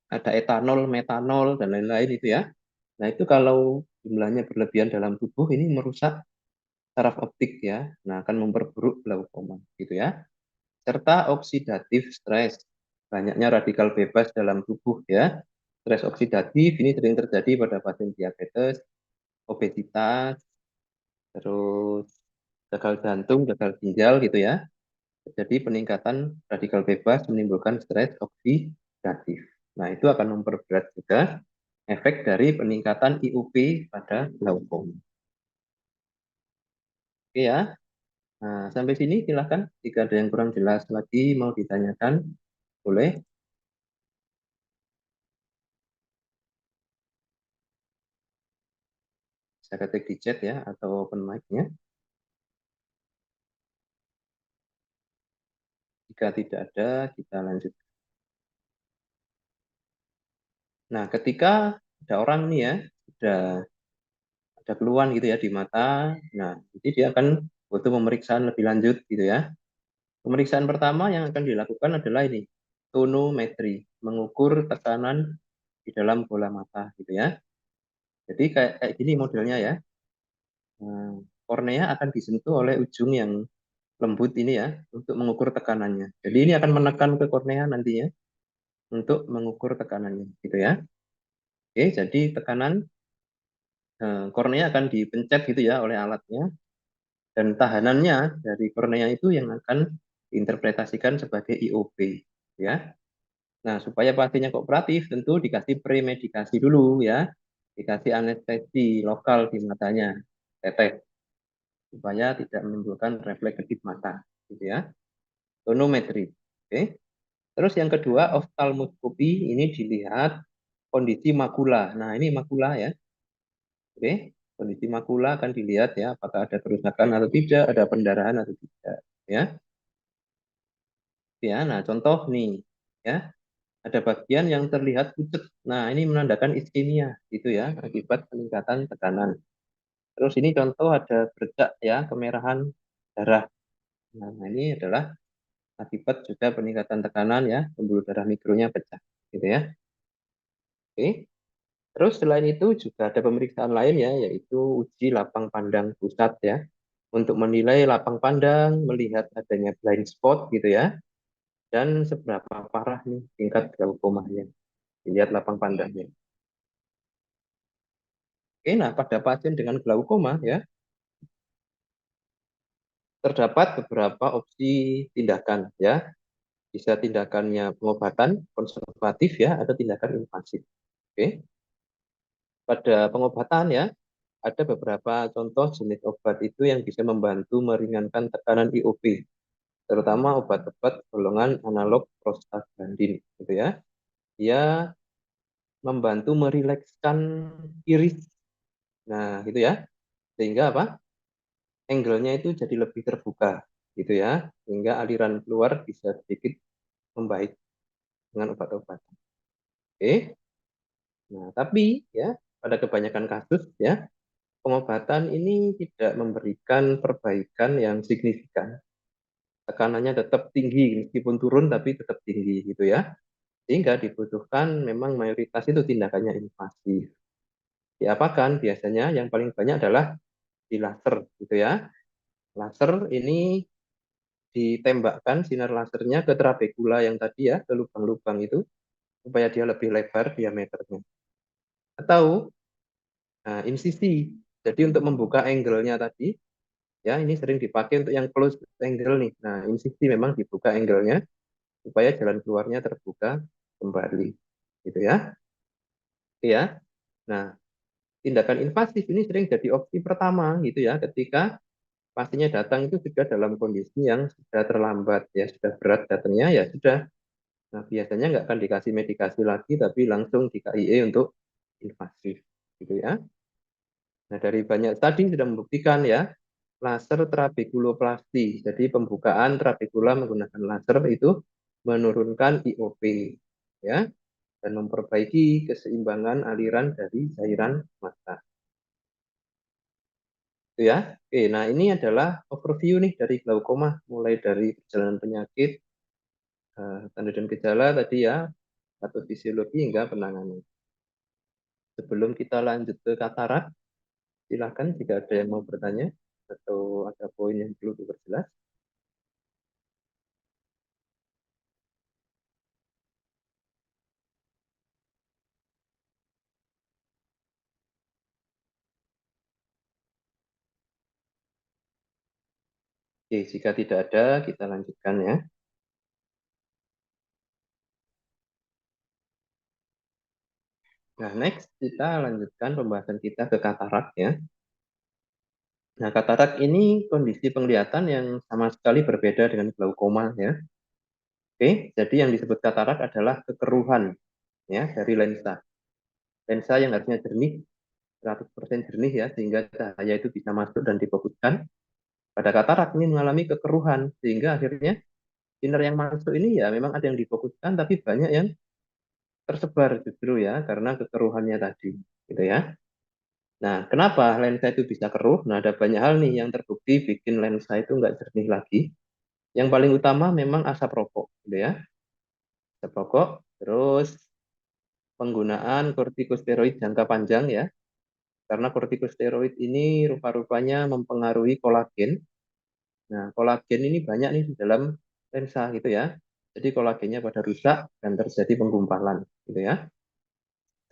Ada etanol, metanol dan lain-lain itu ya. Nah itu kalau jumlahnya berlebihan dalam tubuh ini merusak saraf optik ya. Nah akan memperburuk glaukoma gitu ya. Serta oksidatif stres, banyaknya radikal bebas dalam tubuh ya. Stres oksidatif ini sering terjadi pada pasien diabetes, obesitas, terus gagal jantung, gagal ginjal gitu ya. Jadi peningkatan radikal bebas menimbulkan stres oksidatif. Nah, itu akan memperberat juga efek dari peningkatan IUP pada glaukoma. Oke ya. Nah, sampai sini silakan jika ada yang kurang jelas lagi mau ditanyakan, boleh. Bisa ketik di chat ya atau open mic-nya. Jika tidak ada, kita lanjut. Nah, ketika ada orang nih ya, sudah ada keluhan gitu ya di mata, nah, jadi dia akan butuh pemeriksaan lebih lanjut gitu ya. Pemeriksaan pertama yang akan dilakukan adalah ini, tonometri, mengukur tekanan di dalam bola mata gitu ya. Jadi kayak gini modelnya ya. Nah, kornea akan disentuh oleh ujung yang lembut ini ya untuk mengukur tekanannya. Jadi ini akan menekan ke kornea nantinya untuk mengukur tekanannya gitu ya. Oke, jadi tekanan kornea akan dipencet gitu ya oleh alatnya dan tahanannya dari kornea itu yang akan diinterpretasikan sebagai IOP ya. Nah, supaya pasiennya kooperatif, tentu dikasih premedikasi dulu ya. Dikasih anestesi lokal di matanya, tetes, supaya tidak menimbulkan refleks kedip mata, gitu ya. Tonometri. Oke. Terus yang kedua, oftalmoskopi, ini dilihat kondisi makula. Nah, ini makula ya. Oke. Kondisi makula akan dilihat ya, apakah ada kerusakan atau tidak, ada pendarahan atau tidak. Ya, ya. Nah, contoh nih, ya. Ada bagian yang terlihat pucat. Nah, ini menandakan iskemia gitu ya, akibat peningkatan tekanan. Terus ini contoh ada bercak ya, kemerahan darah. Nah, ini adalah akibat juga peningkatan tekanan ya, pembuluh darah mikronya pecah gitu ya. Oke. Terus selain itu juga ada pemeriksaan lain ya, yaitu uji lapang pandang pusat ya. Untuk menilai lapang pandang, melihat adanya blind spot gitu ya, dan seberapa parah nih tingkat glaukomanya. Dilihat lapang pandangnya. Oke, nah pada pasien dengan glaukoma ya, terdapat beberapa opsi tindakan ya. Bisa tindakannya pengobatan konservatif ya, atau tindakan invasif. Oke. Pada pengobatan ya, ada beberapa contoh jenis obat itu yang bisa membantu meringankan tekanan IOP, terutama obat-obat golongan analog prostaglandin gitu ya. Dia membantu merilekskan iris. Nah, gitu ya. Sehingga apa? Angle-nya itu jadi lebih terbuka gitu ya. Sehingga aliran keluar bisa sedikit membaik dengan obat-obatan. Oke. Nah, tapi ya pada kebanyakan kasus ya pengobatan ini tidak memberikan perbaikan yang signifikan. Tekanannya tetap tinggi meskipun turun tapi tetap tinggi gitu ya. Sehingga dibutuhkan memang mayoritas itu tindakannya invasif. Diapakan biasanya yang paling banyak adalah di laser gitu ya. Laser ini ditembakkan sinar lasernya ke trabekula yang tadi ya, ke lubang-lubang itu supaya dia lebih lebar diameternya. Atau insisi. Jadi untuk membuka angle-nya tadi, ya ini sering dipakai untuk yang close angle nih. Nah, insisi memang dibuka angle-nya supaya jalan keluarnya terbuka kembali. Gitu ya. Ya. Nah, tindakan invasif ini sering jadi opsi pertama gitu ya ketika pastinya datang itu sudah dalam kondisi yang sudah terlambat ya, sudah berat datangnya ya sudah. Nah, biasanya nggak akan dikasih medikasi lagi, tapi langsung di KIE untuk invasif, gitu ya. Nah, dari banyak studi sudah membuktikan ya, laser trabekuloplasti. Jadi pembukaan trabekula menggunakan laser itu menurunkan IOP, ya, dan memperbaiki keseimbangan aliran dari cairan mata. Itu ya. Oke, nah ini adalah overview nih dari glaukoma, mulai dari perjalanan penyakit, tanda dan gejala tadi ya, atau fisiologi hingga penanganan. Sebelum kita lanjut ke katarak, silakan jika ada yang mau bertanya atau ada poin yang perlu diperjelas. Oke, jika tidak ada, kita lanjutkan ya. Nah, next kita lanjutkan pembahasan kita ke katarak ya. Nah, katarak ini kondisi penglihatan yang sama sekali berbeda dengan glaukoma ya. Oke, jadi yang disebut katarak adalah kekeruhan ya dari lensa. Lensa yang harusnya jernih, 100% jernih ya, sehingga cahaya itu bisa masuk dan difokuskan. Pada katarak ini mengalami kekeruhan, sehingga akhirnya sinar yang masuk ini ya memang ada yang difokuskan, tapi banyak yang tersebar justru ya, karena kekeruhannya tadi. Gitu ya. Nah, kenapa lensa itu bisa keruh? Nah, ada banyak hal nih yang terbukti bikin lensa itu nggak jernih lagi. Yang paling utama memang asap rokok, gitu ya. Asap rokok, terus penggunaan kortikosteroid jangka panjang ya. Karena kortikosteroid ini rupa-rupanya mempengaruhi kolagen. Nah, kolagen ini banyak nih di dalam lensa gitu ya. Jadi kolagennya pada rusak dan terjadi penggumpalan gitu ya.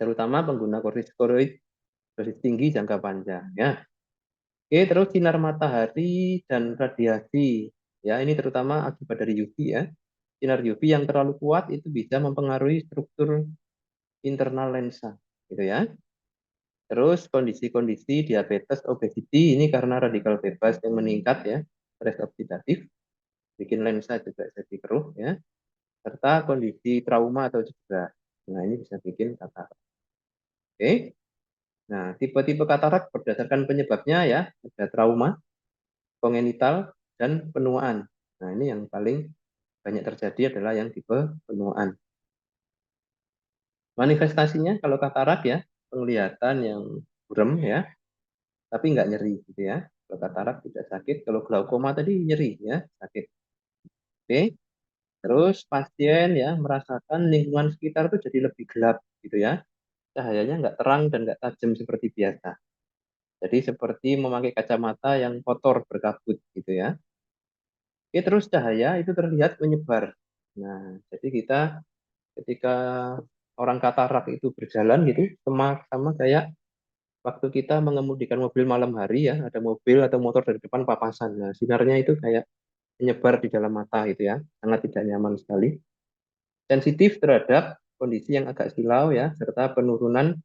Terutama pengguna kortikosteroid dosis tinggi jangka panjang ya. Oke, terus sinar matahari dan radiasi. Ya, ini terutama akibat dari UV ya. Sinar UV yang terlalu kuat itu bisa mempengaruhi struktur internal lensa, gitu ya. Terus kondisi-kondisi diabetes, obesity ini karena radikal bebas yang meningkat ya, stres oksidatif, bikin lensa juga jadi keruh ya, serta kondisi trauma atau cedera. Nah, ini bisa bikin katarak. Oke. Nah, tipe-tipe katarak berdasarkan penyebabnya ya, ada trauma, kongenital, dan penuaan. Nah, ini yang paling banyak terjadi adalah yang tipe penuaan. Manifestasinya kalau katarak ya, penglihatan yang buram ya, tapi nggak nyeri gitu ya. Kalau katarak tidak sakit, kalau glaukoma tadi nyeri ya, sakit. Oke, terus pasien ya merasakan lingkungan sekitar itu jadi lebih gelap gitu ya. Cahayanya nggak terang dan nggak tajam seperti biasa. Jadi seperti memakai kacamata yang kotor berkabut gitu ya. Oke, terus cahaya itu terlihat menyebar. Nah, jadi kita ketika orang katarak itu berjalan gitu, sama kayak waktu kita mengemudikan mobil malam hari ya, ada mobil atau motor dari depan papasan. Nah, sinarnya itu kayak menyebar di dalam mata gitu ya, sangat tidak nyaman sekali. Sensitif terhadap kondisi yang agak silau ya, serta penurunan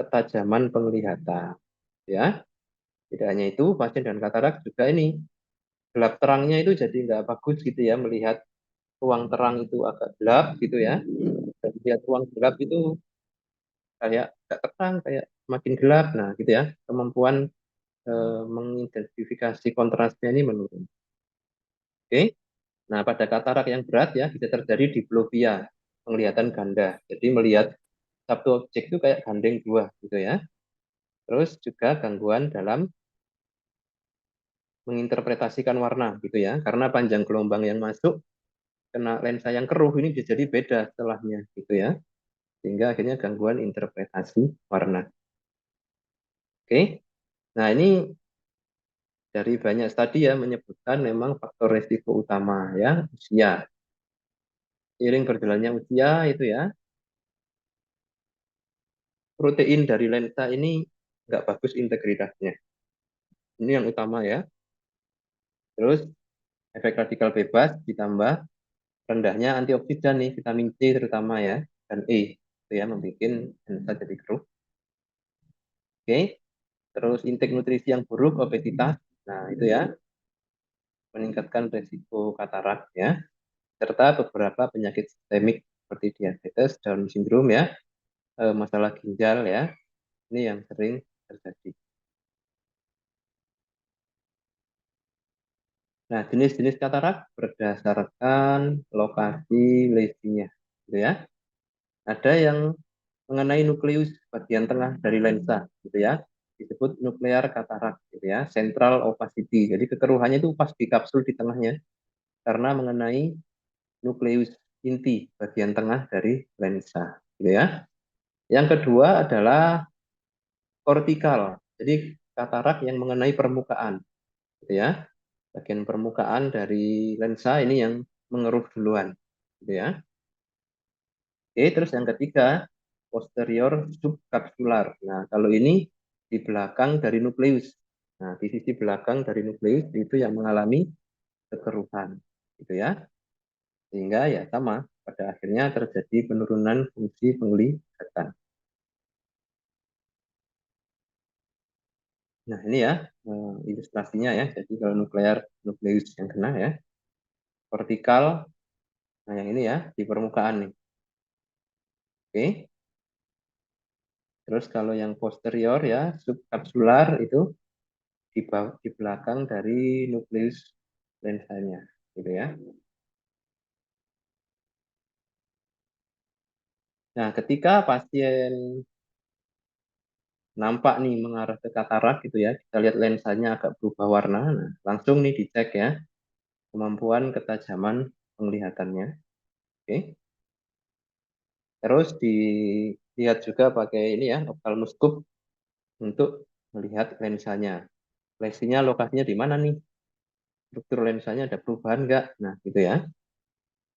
ketajaman penglihatan. Ya, tidak hanya itu, pasien dan katarak juga ini gelap terangnya itu jadi nggak bagus gitu ya, melihat ruang terang itu agak gelap gitu ya, dan melihat ruang gelap itu kayak agak terang, kayak semakin gelap. Nah, gitu ya, kemampuan mengidentifikasi kontrasnya ini menurun. Oke. Nah, pada katarak yang berat ya bisa terjadi diplopia, penglihatan ganda. Jadi melihat satu objek itu kayak gandeng dua gitu ya. Terus juga gangguan dalam menginterpretasikan warna gitu ya. Karena panjang gelombang yang masuk kena lensa yang keruh ini bisa jadi beda setelahnya gitu ya. Sehingga akhirnya gangguan interpretasi warna. Oke. Nah, ini dari banyak studi ya menyebutkan memang faktor resiko utama ya usia. Seiring berjalannya usia itu ya, protein dari lensa ini nggak bagus integritasnya. Ini yang utama ya. Terus efek radikal bebas ditambah rendahnya antioksidan nih, vitamin C terutama ya, dan E. Itu ya, membuat lensa jadi keruh. Oke. Terus intake nutrisi yang buruk, obesitas. Nah, itu ya. meningkatkan resiko katarak ya, serta beberapa penyakit sistemik seperti diabetes, Down syndrome ya, masalah ginjal ya, ini yang sering terjadi. Nah, jenis-jenis katarak berdasarkan lokasi lesinya, gitu ya. Ada yang mengenai nukleus bagian tengah dari lensa, gitu ya, disebut nuklear katarak, gitu ya, central opacity. Jadi kekeruhannya itu pas di kapsul di tengahnya, karena mengenai nukleus inti bagian tengah dari lensa, gitu ya. Yang kedua adalah kortikal, jadi katarak yang mengenai permukaan, gitu ya. Bagian permukaan dari lensa ini yang mengeruh duluan, gitu ya. Oke, terus yang ketiga, posterior subkapsular. Nah, kalau ini di belakang dari nukleus. Nah, di sisi belakang dari nukleus itu yang mengalami kekeruhan, gitu ya. Sehingga ya sama, pada akhirnya terjadi penurunan fungsi penglihatan. Nah, ini ya ilustrasinya ya. Jadi kalau nukleus yang kena ya, vertikal, nah yang ini ya di permukaan nih. Oke. Terus kalau yang posterior ya, subkapsular itu di belakang dari nukleus lensanya, gitu ya. Nah, ketika pasien nampak nih mengarah ke katarak gitu ya, kita lihat lensanya agak berubah warna, nah, langsung nih dicek ya kemampuan ketajaman penglihatannya. Oke. Terus dilihat juga pakai ini ya, ophthalmoscope untuk melihat lensanya. Lesinya lokasinya di mana nih? Struktur lensanya ada perubahan nggak? Nah, gitu ya.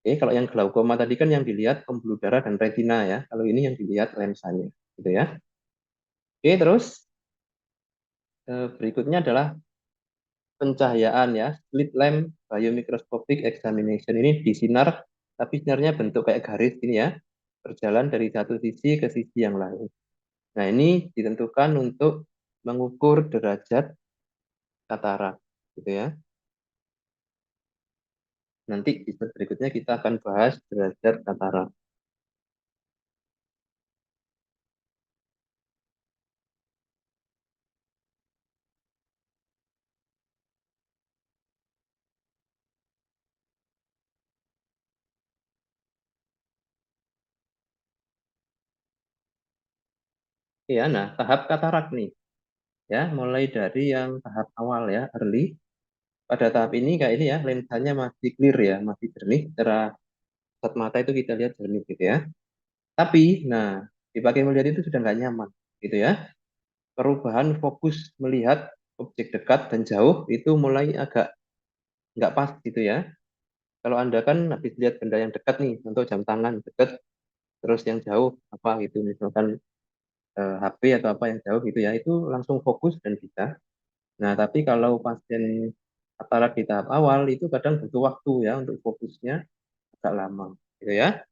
Oke, kalau yang glaukoma tadi kan yang dilihat pembuluh darah dan retina ya. Kalau ini yang dilihat lensanya, gitu ya. Oke, terus berikutnya adalah pencahayaan ya. Slit lamp biomicroscopic examination ini disinar, tapi sinarnya bentuk kayak garis ini ya, berjalan dari satu sisi ke sisi yang lain. Nah, ini ditentukan untuk mengukur derajat katarak, gitu ya. Nanti di slide berikutnya kita akan bahas derajat katarak. Ya, nah tahap katarak nih, ya mulai dari yang tahap awal ya, early. Pada tahap ini kayak ini ya, lensanya masih clear ya, masih jernih. Secara kasat mata itu kita lihat jernih gitu ya. Tapi, nah dipakai melihat itu sudah nggak nyaman, gitu ya. Perubahan fokus melihat objek dekat dan jauh itu mulai agak nggak pas gitu ya. Kalau Anda kan habis lihat benda yang dekat nih, untuk jam tangan dekat, terus yang jauh apa gitu, misalkan HP atau apa yang jauh gitu ya, itu langsung fokus dan bisa. Nah, tapi kalau pasien katarak di tahap awal itu kadang butuh waktu ya untuk fokusnya agak lama, gitu ya.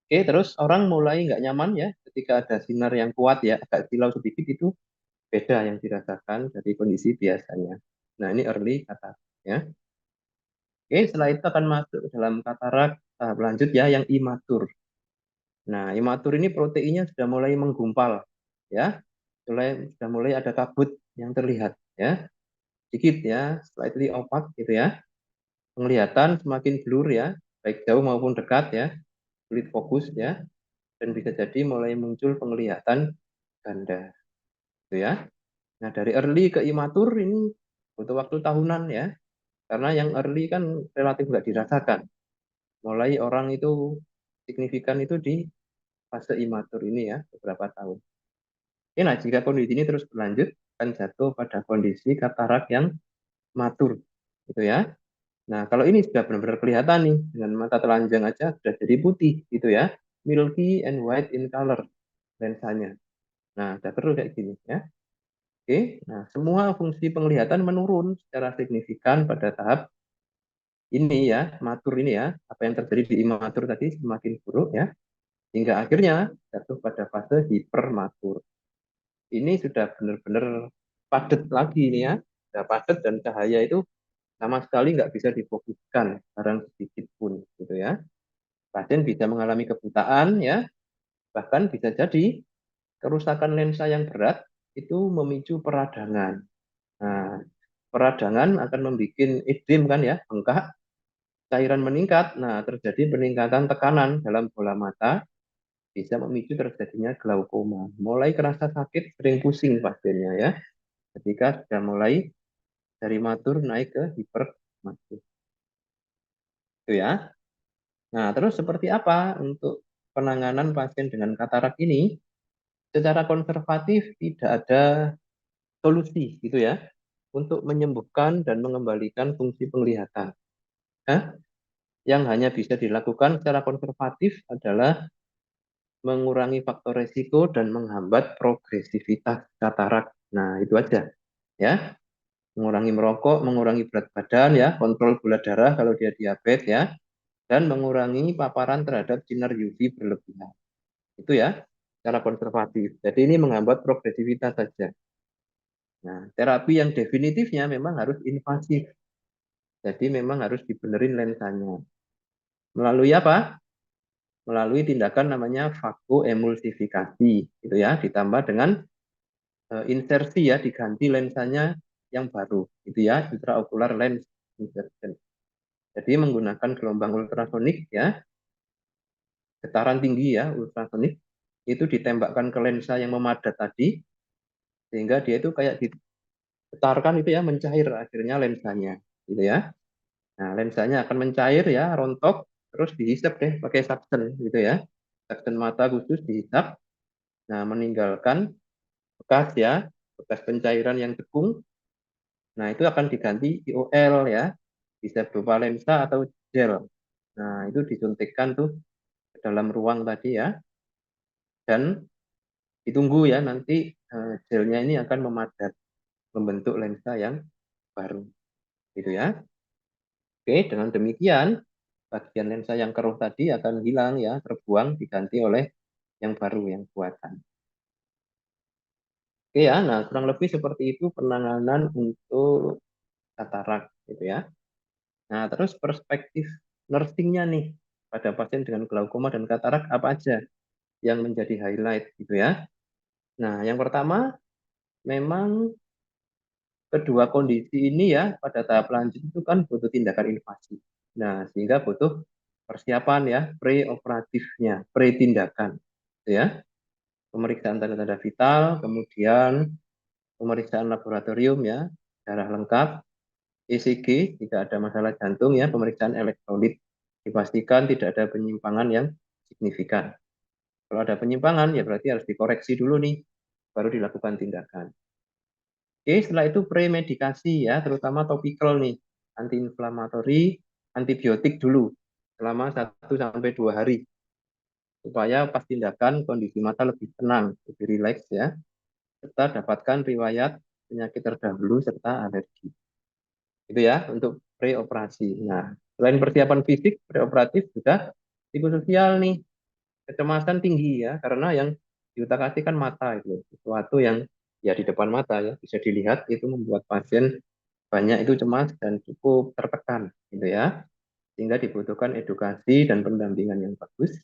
Oke, terus orang mulai nggak nyaman ya ketika ada sinar yang kuat ya, agak silau sedikit itu beda yang dirasakan dari kondisi biasanya. Nah, ini early katarak ya. Oke, setelah itu akan masuk ke dalam katarak tahap lanjut ya yang imatur. Nah, imatur ini proteinnya sudah mulai menggumpal ya, sudah mulai ada kabut yang terlihat ya, sedikit ya, slightly opaque gitu ya. Penglihatan semakin blur ya, baik jauh maupun dekat ya, sulit fokus ya, dan bisa jadi mulai muncul penglihatan ganda gitu ya. Nah, dari early ke imatur ini butuh waktu tahunan ya, karena yang early kan relatif nggak dirasakan. Mulai orang itu signifikan itu di fase imatur ini ya, beberapa tahun. Oke, nah jika kondisi ini terus berlanjut, akan jatuh pada kondisi katarak yang matur, gitu ya. Nah, kalau ini sudah benar-benar kelihatan nih, dengan mata telanjang aja sudah jadi putih, gitu ya. Milky and white in color lensanya. Nah, sudah perlu kayak gini ya. Oke, nah semua fungsi penglihatan menurun secara signifikan pada tahap ini ya, matur ini ya. Apa yang terjadi di imatur tadi semakin buruk ya, hingga akhirnya jatuh pada fase hipermatur. Ini sudah benar-benar padat lagi ini ya. sudah padat dan cahaya itu sama sekali nggak bisa difokuskan barang sedikit pun, gitu ya. Pasien bisa mengalami kebutaan, ya, bahkan bisa jadi kerusakan lensa yang berat itu memicu peradangan. Nah, peradangan akan membuat edem kan ya, bengkak, cairan meningkat. Nah, terjadi peningkatan tekanan dalam bola mata, bisa memicu terjadinya glaukoma. Mulai kerasa sakit, sering pusing pasiennya ya. Ketika sudah mulai dari matur naik ke hipermatur. Itu ya. Nah, terus seperti apa untuk penanganan pasien dengan katarak ini? Secara konservatif tidak ada solusi gitu ya untuk menyembuhkan dan mengembalikan fungsi penglihatan. Nah, yang hanya bisa dilakukan secara konservatif adalah mengurangi faktor resiko dan menghambat progresivitas katarak. Nah, itu aja ya. Mengurangi merokok, mengurangi berat badan ya, kontrol gula darah kalau dia diabetes ya, dan mengurangi paparan terhadap sinar UV berlebihan. Itu ya, secara konservatif. Jadi ini menghambat progresivitas saja. Nah, terapi yang definitifnya memang harus invasif. Jadi memang harus dibenerin lensanya. Melalui apa? Melalui tindakan namanya vakoemulsifikasi, gitu ya, ditambah dengan insersi ya, diganti lensanya yang baru, gitu ya, intraocular lens insertion. Jadi menggunakan gelombang ultrasonik ya, getaran tinggi ya, ultrasonik, itu ditembakkan ke lensa yang memadat tadi, sehingga dia itu kayak digetarkan itu ya, mencair akhirnya lensanya, gitu ya. Nah, lensanya akan mencair ya, rontok, terus dihisap deh pakai suction gitu ya. Suction mata khusus dihisap, nah meninggalkan bekas ya, bekas pencairan yang cekung. Nah, itu akan diganti IOL ya, bisa berupa lensa atau gel. Nah, itu disuntikkan tuh ke dalam ruang tadi ya, dan ditunggu ya nanti gelnya ini akan memadat, membentuk lensa yang baru, gitu ya. Oke, dengan demikian bagian lensa yang keruh tadi akan hilang ya, terbuang, diganti oleh yang baru, yang buatan. Oke ya, nah kurang lebih seperti itu penanganan untuk katarak gitu ya. Nah, terus perspektif nursingnya nih pada pasien dengan glaukoma dan katarak apa aja yang menjadi highlight gitu ya. Nah, yang pertama memang kedua kondisi ini ya pada tahap lanjut itu kan butuh tindakan invasif. Nah, sehingga butuh persiapan ya pre-operatifnya, pre-tindakan gitu ya. Pemeriksaan tanda-tanda vital, kemudian pemeriksaan laboratorium ya, darah lengkap, ECG jika ada masalah jantung ya, pemeriksaan elektrolit, dipastikan tidak ada penyimpangan yang signifikan. Kalau ada penyimpangan ya berarti harus dikoreksi dulu nih, baru dilakukan tindakan. Oke, setelah itu premedikasi ya, terutama topikal nih, antiinflamatori, antibiotik dulu selama 1 sampai 2 hari supaya pas tindakan kondisi mata lebih tenang, lebih rileks ya, serta dapatkan riwayat penyakit terdahulu serta alergi. Itu ya untuk preoperasi. Nah, selain persiapan fisik, preoperatif juga psikososial nih, kecemasan tinggi ya, karena yang diutak-atik kan mata itu, sesuatu yang ya di depan mata ya bisa dilihat itu membuat pasien banyak itu cemas dan cukup tertekan gitu ya, sehingga dibutuhkan edukasi dan pendampingan yang bagus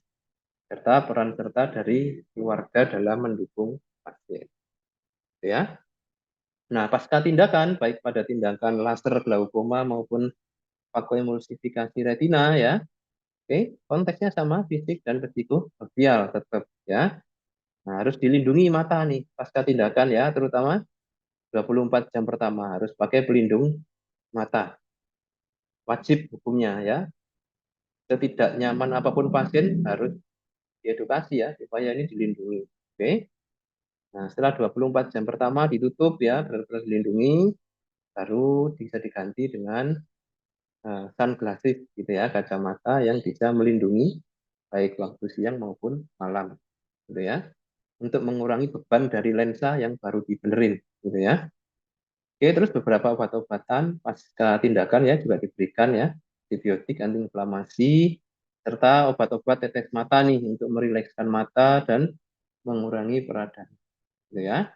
serta peran serta dari keluarga dalam mendukung pasien gitu ya. Nah, pasca tindakan baik pada tindakan laser glaukoma maupun fakoemulsifikasi retina ya, oke, konteksnya sama fisik dan psikososial tetap ya. Nah, harus dilindungi mata nih pasca tindakan ya, terutama 24 jam pertama harus pakai pelindung mata. Wajib hukumnya ya. Setidak nyaman apapun pasien harus diedukasi ya supaya ini dilindungi. Oke. Nah, setelah 24 jam pertama ditutup ya, benar-benar dilindungi, baru bisa diganti dengan sunglasses gitu ya, kacamata yang bisa melindungi baik waktu siang maupun malam gitu ya, untuk mengurangi beban dari lensa yang baru dibenerin gitu ya. Oke, terus beberapa obat-obatan pasca tindakan ya juga diberikan ya, antibiotik, antiinflamasi, serta obat-obat tetes mata nih untuk merilekskan mata dan mengurangi peradangan gitu ya.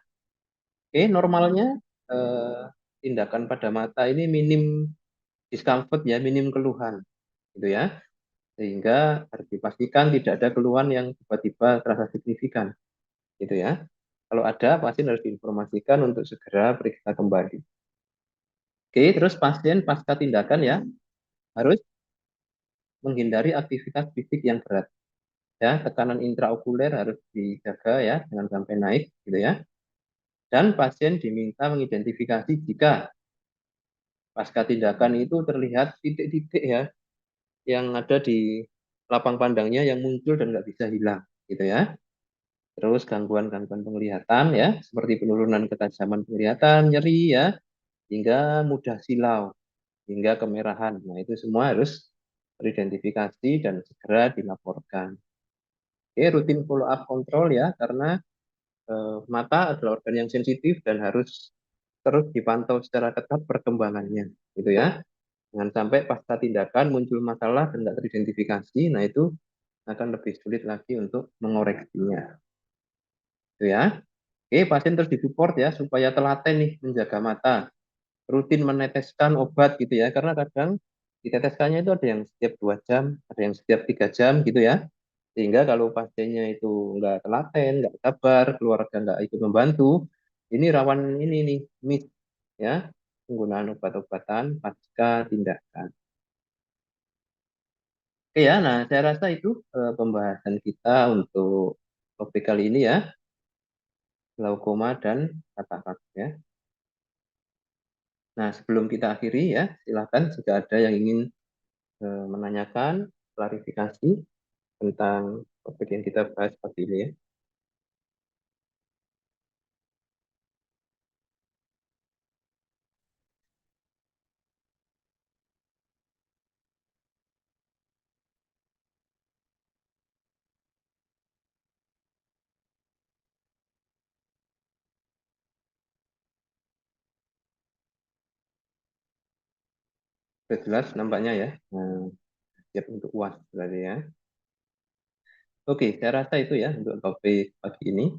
Oke, normalnya eh, tindakan pada mata ini minim discomfort ya, minim keluhan, gitu ya. Sehingga harus dipastikan tidak ada keluhan yang tiba-tiba terasa signifikan, gitu ya. Kalau ada, pasien harus diinformasikan untuk segera periksa kembali. Oke, terus pasien pasca tindakan ya harus menghindari aktivitas fisik yang berat. Ya, tekanan intraokuler harus dijaga ya, jangan sampai naik, gitu ya. Dan pasien diminta mengidentifikasi jika pasca tindakan itu terlihat titik-titik ya yang ada di lapang pandangnya yang muncul dan nggak bisa hilang, gitu ya. Terus gangguan-gangguan penglihatan ya, seperti penurunan ketajaman penglihatan, nyeri ya, hingga mudah silau, hingga kemerahan. Nah, itu semua harus teridentifikasi dan segera dilaporkan. Oke, rutin follow up kontrol ya, karena mata adalah organ yang sensitif dan harus terus dipantau secara ketat perkembangannya, gitu ya. Jangan sampai pasca tindakan muncul masalah dan tidak teridentifikasi, nah itu akan lebih sulit lagi untuk mengoreksinya, gitu ya. Oke, pasien terus disupport ya supaya telaten nih menjaga mata, rutin meneteskan obat gitu ya, karena kadang diteteskannya itu ada yang setiap 2 jam, ada yang setiap 3 jam gitu ya. Sehingga kalau pasiennya itu nggak telaten, nggak sabar, keluarga nggak ikut membantu, ini rawan ini nih, miss ya, penggunaan obat-obatan pasca tindakan. Oke ya, nah saya rasa itu pembahasan kita untuk topik kali ini ya, glaukoma dan katarak ya. Nah, sebelum kita akhiri ya, silakan jika ada yang ingin menanyakan klarifikasi tentang topik yang kita bahas pagi ini ya. 11 nampaknya ya. Nah, siap untuk UAS berarti ya. Oke, saya rasa itu ya untuk topik pagi ini.